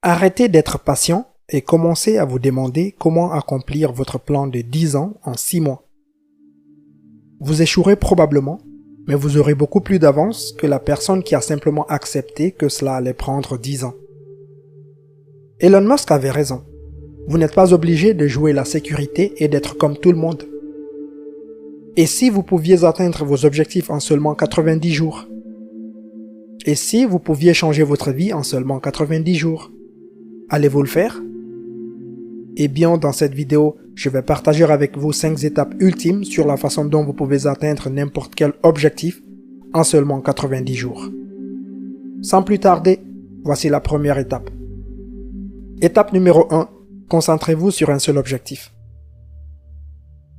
Arrêtez d'être patient et commencez à vous demander comment accomplir votre plan de 10 ans en 6 mois. Vous échouerez probablement, mais vous aurez beaucoup plus d'avance que la personne qui a simplement accepté que cela allait prendre 10 ans. Elon Musk avait raison. Vous n'êtes pas obligé de jouer la sécurité et d'être comme tout le monde. Et si vous pouviez atteindre vos objectifs en seulement 90 jours? Et si vous pouviez changer votre vie en seulement 90 jours? Allez-vous le faire? Eh bien, dans cette vidéo, je vais partager avec vous 5 étapes ultimes sur la façon dont vous pouvez atteindre n'importe quel objectif en seulement 90 jours. Sans plus tarder, voici la première étape. Étape numéro 1, concentrez-vous sur un seul objectif.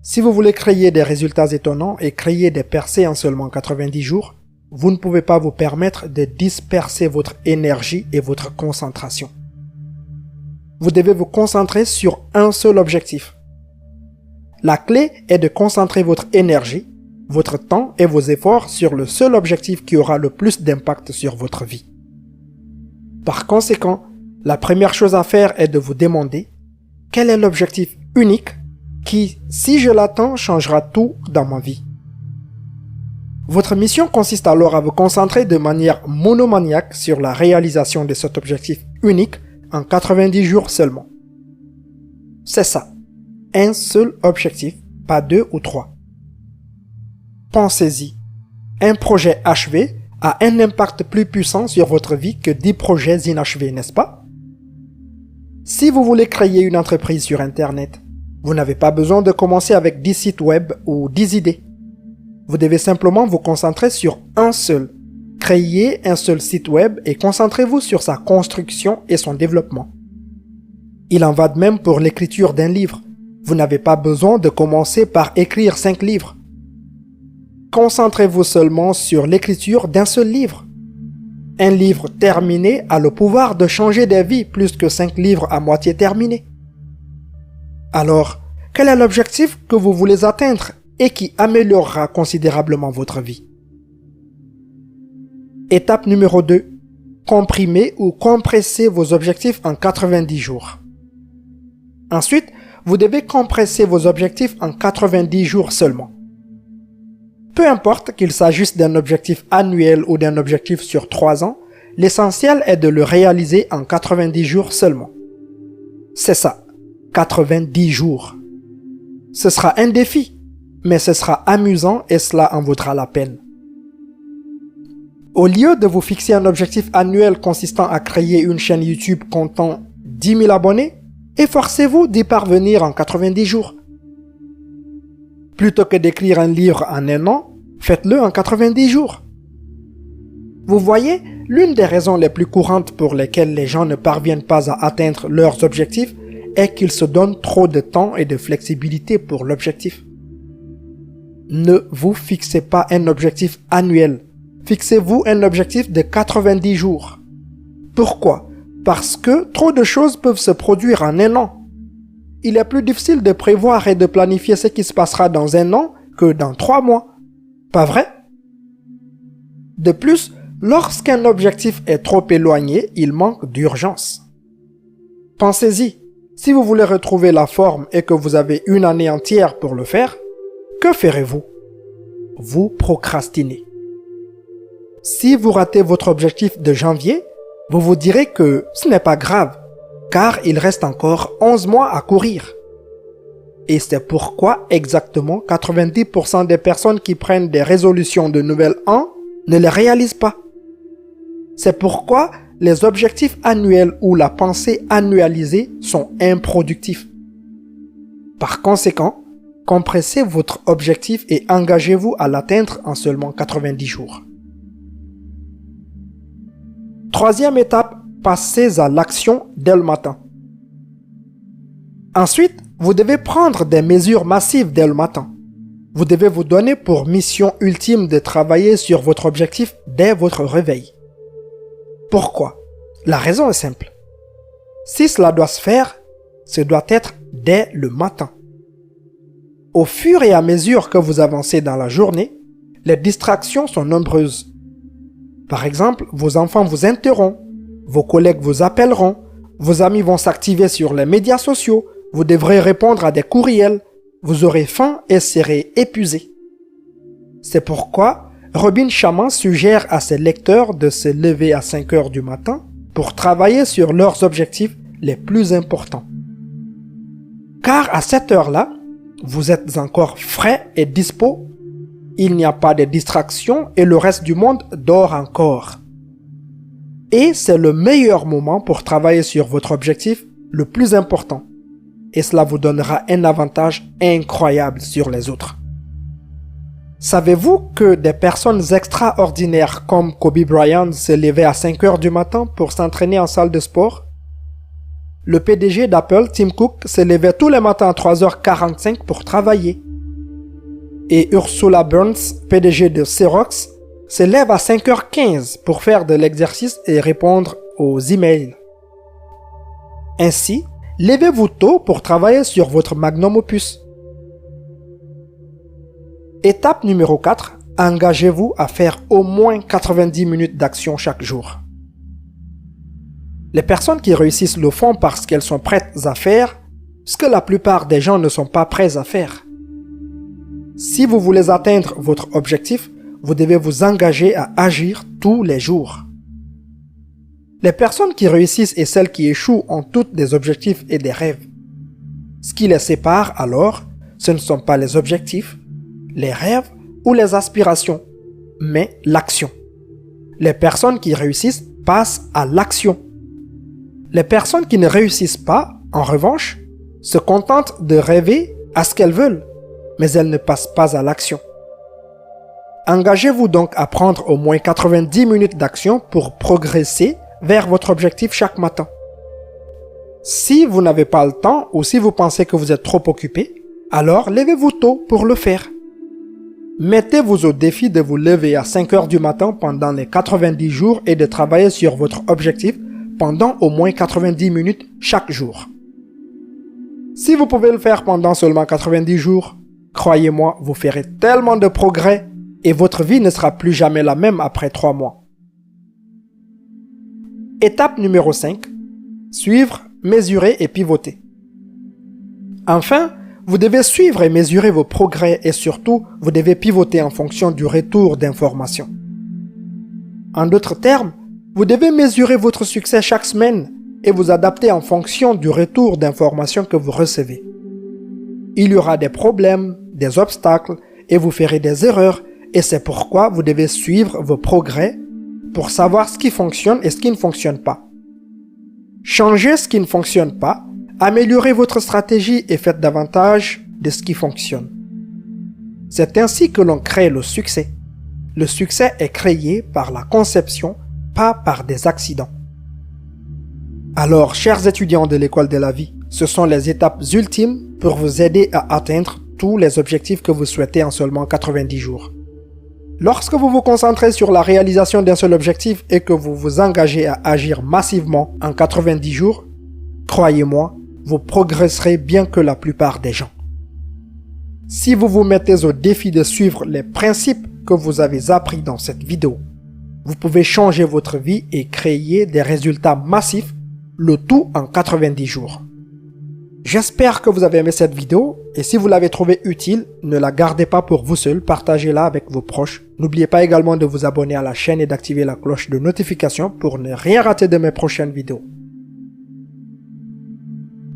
Si vous voulez créer des résultats étonnants et créer des percées en seulement 90 jours, vous ne pouvez pas vous permettre de disperser votre énergie et votre concentration. Vous devez vous concentrer sur un seul objectif. La clé est de concentrer votre énergie, votre temps et vos efforts sur le seul objectif qui aura le plus d'impact sur votre vie. Par conséquent, la première chose à faire est de vous demander quel est l'objectif unique qui, si je l'atteins, changera tout dans ma vie. Votre mission consiste alors à vous concentrer de manière monomaniaque sur la réalisation de cet objectif unique en 90 jours seulement. C'est ça, un seul objectif, pas 2 ou 3. Pensez-y, un projet achevé a un impact plus puissant sur votre vie que 10 projets inachevés, n'est-ce pas? Si vous voulez créer une entreprise sur Internet, vous n'avez pas besoin de commencer avec 10 sites web ou 10 idées. Vous devez simplement vous concentrer sur un seul. Créez un seul site web et concentrez-vous sur sa construction et son développement. Il en va de même pour l'écriture d'un livre. Vous n'avez pas besoin de commencer par écrire 5 livres. Concentrez-vous seulement sur l'écriture d'un seul livre. Un livre terminé a le pouvoir de changer des vies plus que 5 livres à moitié terminés. Alors, quel est l'objectif que vous voulez atteindre et qui améliorera considérablement votre vie? Étape numéro 2. Comprimez ou compressez vos objectifs en 90 jours. Ensuite, vous devez compresser vos objectifs en 90 jours seulement. Peu importe qu'il s'agisse d'un objectif annuel ou d'un objectif sur 3 ans, l'essentiel est de le réaliser en 90 jours seulement. C'est ça, 90 jours. Ce sera un défi, mais ce sera amusant et cela en vaudra la peine. Au lieu de vous fixer un objectif annuel consistant à créer une chaîne YouTube comptant 10 000 abonnés, efforcez-vous d'y parvenir en 90 jours. Plutôt que d'écrire un livre en 1 an, faites-le en 90 jours. Vous voyez, l'une des raisons les plus courantes pour lesquelles les gens ne parviennent pas à atteindre leurs objectifs est qu'ils se donnent trop de temps et de flexibilité pour l'objectif. Ne vous fixez pas un objectif annuel. Fixez-vous un objectif de 90 jours. Pourquoi? Parce que trop de choses peuvent se produire en 1 an. Il est plus difficile de prévoir et de planifier ce qui se passera dans 1 an que dans 3 mois. Pas vrai? De plus, lorsqu'un objectif est trop éloigné, il manque d'urgence. Pensez-y, si vous voulez retrouver la forme et que vous avez 1 année entière pour le faire, que ferez-vous? Vous procrastinez. Si vous ratez votre objectif de janvier, vous vous direz que ce n'est pas grave, car il reste encore 11 mois à courir. Et c'est pourquoi exactement 90% des personnes qui prennent des résolutions de nouvel an ne les réalisent pas. C'est pourquoi les objectifs annuels ou la pensée annualisée sont improductifs. Par conséquent, compressez votre objectif et engagez-vous à l'atteindre en seulement 90 jours. Troisième étape, passez à l'action dès le matin. Ensuite, vous devez prendre des mesures massives dès le matin. Vous devez vous donner pour mission ultime de travailler sur votre objectif dès votre réveil. Pourquoi? La raison est simple. Si cela doit se faire, ce doit être dès le matin. Au fur et à mesure que vous avancez dans la journée, les distractions sont nombreuses. Par exemple, vos enfants vous interrompent, vos collègues vous appelleront, Vos amis vont s'activer sur les médias sociaux. Vous devrez répondre à des courriels. Vous aurez faim et serez épuisé. C'est pourquoi Robin Sharma suggère à ses lecteurs de se lever à 5 heures du matin pour travailler sur leurs objectifs les plus importants. Car à cette heure-là, vous êtes encore frais et dispo. Il n'y a pas de distractions et le reste du monde dort encore. Et c'est le meilleur moment pour travailler sur votre objectif le plus important. Et cela vous donnera un avantage incroyable sur les autres. Savez-vous que des personnes extraordinaires comme Kobe Bryant se levaient à 5 heures du matin pour s'entraîner en salle de sport? Le PDG d'Apple, Tim Cook, se levait tous les matins à 3h45 pour travailler. Et Ursula Burns, PDG de Xerox, se lève à 5h15 pour faire de l'exercice et répondre aux emails. Ainsi, levez-vous tôt pour travailler sur votre magnum opus. Étape numéro 4. Engagez-vous à faire au moins 90 minutes d'action chaque jour. Les personnes qui réussissent le font parce qu'elles sont prêtes à faire ce que la plupart des gens ne sont pas prêts à faire. Si vous voulez atteindre votre objectif, vous devez vous engager à agir tous les jours. Les personnes qui réussissent et celles qui échouent ont toutes des objectifs et des rêves. Ce qui les sépare alors, ce ne sont pas les objectifs, les rêves ou les aspirations, mais l'action. Les personnes qui réussissent passent à l'action. Les personnes qui ne réussissent pas, en revanche, se contentent de rêver à ce qu'elles veulent, mais elles ne passent pas à l'action. Engagez-vous donc à prendre au moins 90 minutes d'action pour progresser vers votre objectif chaque matin. Si vous n'avez pas le temps ou si vous pensez que vous êtes trop occupé, alors levez-vous tôt pour le faire. Mettez-vous au défi de vous lever à 5 heures du matin pendant les 90 jours et de travailler sur votre objectif pendant au moins 90 minutes chaque jour. Si vous pouvez le faire pendant seulement 90 jours, croyez-moi, vous ferez tellement de progrès et votre vie ne sera plus jamais la même après 3 mois. Étape numéro 5. Suivre, mesurer et pivoter. Enfin, vous devez suivre et mesurer vos progrès et surtout, vous devez pivoter en fonction du retour d'informations. En d'autres termes, vous devez mesurer votre succès chaque semaine et vous adapter en fonction du retour d'informations que vous recevez. Il y aura des problèmes, des obstacles et vous ferez des erreurs et c'est pourquoi vous devez suivre vos progrès pour savoir ce qui fonctionne et ce qui ne fonctionne pas. Changez ce qui ne fonctionne pas, améliorez votre stratégie et faites davantage de ce qui fonctionne. C'est ainsi que l'on crée le succès. Le succès est créé par la conception, pas par des accidents. Alors, chers étudiants de l'école de la vie, ce sont les étapes ultimes pour vous aider à atteindre tous les objectifs que vous souhaitez en seulement 90 jours. Lorsque vous vous concentrez sur la réalisation d'un seul objectif et que vous vous engagez à agir massivement en 90 jours, croyez-moi, vous progresserez bien que la plupart des gens. Si vous vous mettez au défi de suivre les principes que vous avez appris dans cette vidéo, vous pouvez changer votre vie et créer des résultats massifs, le tout en 90 jours. J'espère que vous avez aimé cette vidéo et si vous l'avez trouvée utile, ne la gardez pas pour vous seul, partagez-la avec vos proches. N'oubliez pas également de vous abonner à la chaîne et d'activer la cloche de notification pour ne rien rater de mes prochaines vidéos.